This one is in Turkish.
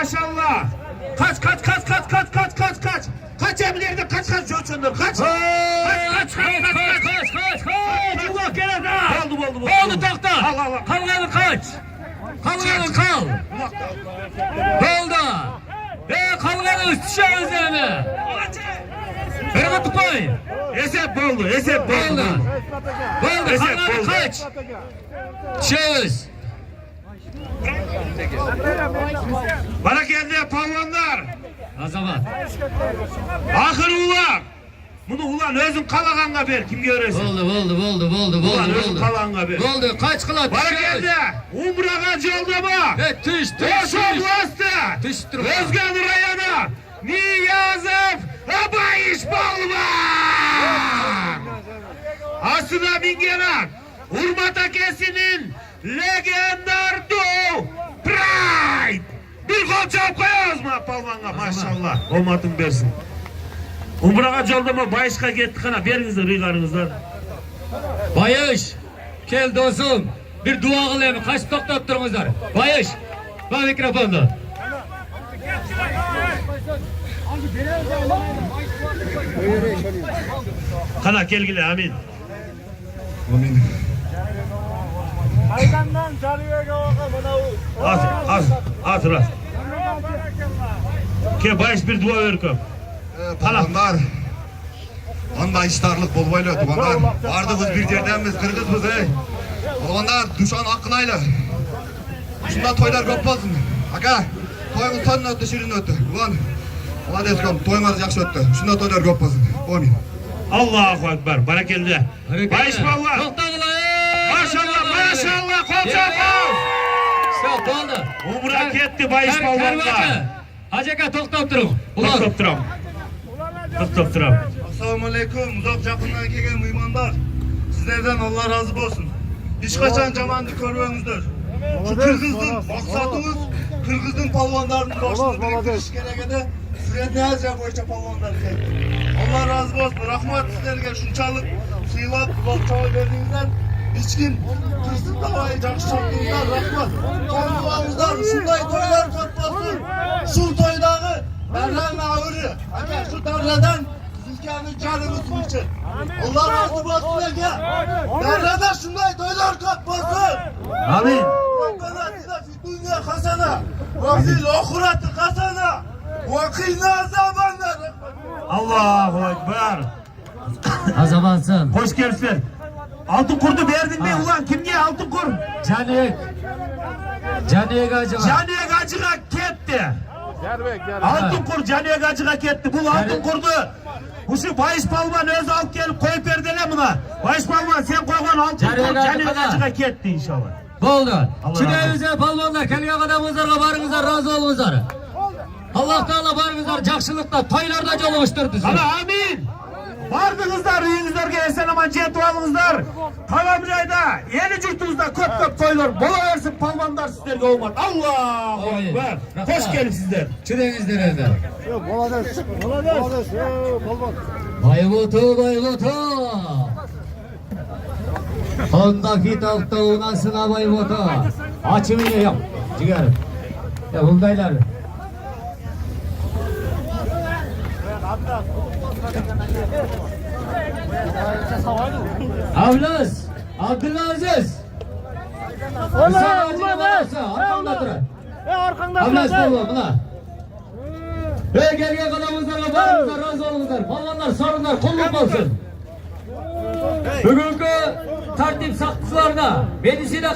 maşallah. Kaç. Kaç emlerde kaç Joçundur kaç. Kaç. Allah gene daha. Oldu. Oldu takta. Al. Kalkanı kaç. Kalkanı kal. Oldu. Kalkanı üstüşe üzerine. Beni tutmayın. Esep oldu. Oldu. Esep Kalkanı oldu. kaç. Şöz. Bana geldi palvanlar. O zaman. Ahır ulan. Bunu ulan özüm kalakanla ver kim görürsün. Oldu. Ulan özüm kalakanla ver. Oldu. Kaç kıla Bana düşüyoruz. geldi. Umraga caldama. Tüş. Koşun bastı. Tüştür. Özgen Rayana. Niyazıf. Abayiş balvan. Asına Mingenak. Urmatakesi'nin legendardu. Pride. Bir gol çap koyarız mı palvanga maşallah. Olmadın versin. Umraga caldama bayışka gitti kana. Verinizler rıygarınızlar. Bayış. Gel dostum. Bir dua kılayım. Kaç toktat durumuzlar. Bayış. Bak mikrofonda. Kana gelgile amin. Aydandan çalıyor kavga Az. Ke bayış bir dua ver kom. Palanlar. Anda iştarlık bolbayla tuğanlar. Vardığız bir yerdenmiz, kırgızmız ey. Tuğanlar düşan akınayla. Şundan toylar köp olsun. Aka, toyun sonun öttü, şirin öttü. Ulan, Olades kom, toyunlar yakşı öttü. Şundan toylar köp olsun. Amin. Allahu Ekber, bereketli. Bayış ballar. Tokta kılayım. Maşallah, kol çapaz. Stop oldu. Umra gitti bayış ballarla. Hacaka toktap durun. Tıktırım. Assalamu alaikum, uzak yakından gelgen mıymanlar. Sizlerden Allah razı olsun. Hiç kaçan camandı körüvenizdir. Şu Kırgız'ın maksatımız, Kırgız'ın palvanlarının başını biriktir. İşkelegede Sredniyazya boyunca palvanlar geldi. Allah razı olsun. Rahmat sizlerge şunçalık sıylap, kulakçağı verdiğinizden hiç kim Kırsın davayı jakşı çaptığınızdan rahmat. Toyluğunuzdan şunday toylar katmasın. Şu toydağı Berhan ağırı. Aka şu tarladan Zülkan'ın canımız için. Allah razı olsun ege. Berhan'da şunday toylar katmasın. Amin. Rabbena atina fid dünya hasana ve fil ahireti hasana ve qina azabannar. Allahu Ekber. Azamansın. Hoş gelsin. Altın kurdu verdin mi ulan? Kimge altın kur? Canıya gacığa. Caniye gacığa gitti. Altın kur caniye gacığa gitti. Bu altın kurdu. Bu şu bayış palman öz alıp gelip koyup verdile buna. Bayış palman sen koygan altın kur caniye gacığa gitti inşallah. Oldu. Allah Çileğimize palmanlar, kelge kadamızlarga barınızlar, razı olunuzlar. Allah Teala barınızlar, jakşılıkta, toylarda joluşturdu sizi. Ana amin. Vardığınızda rüyünüzlerge esen aman cihetuvallığınızlar. Tamamcayda, yeni cürtünüzde köp toylar. Bola versin palmanlar sizlerge olmaz. Allahu Amin. Ekber. Hoş gelin sizler. Çileğiniz nerede? Bolades. Balban. Baybotu. Ondaki tavukta unasına baybotu. Açımını yap. Ciğerim. Ya buradaylar. Avlas. Abdülaziz. Arkanda durun. Avlas baba buna. Gel kadamızlarla barınızlar, razı olunuzlar. Ballanlar, sorunlar, kulluk olsun. Bugünkü tertip sakçılarına, medisine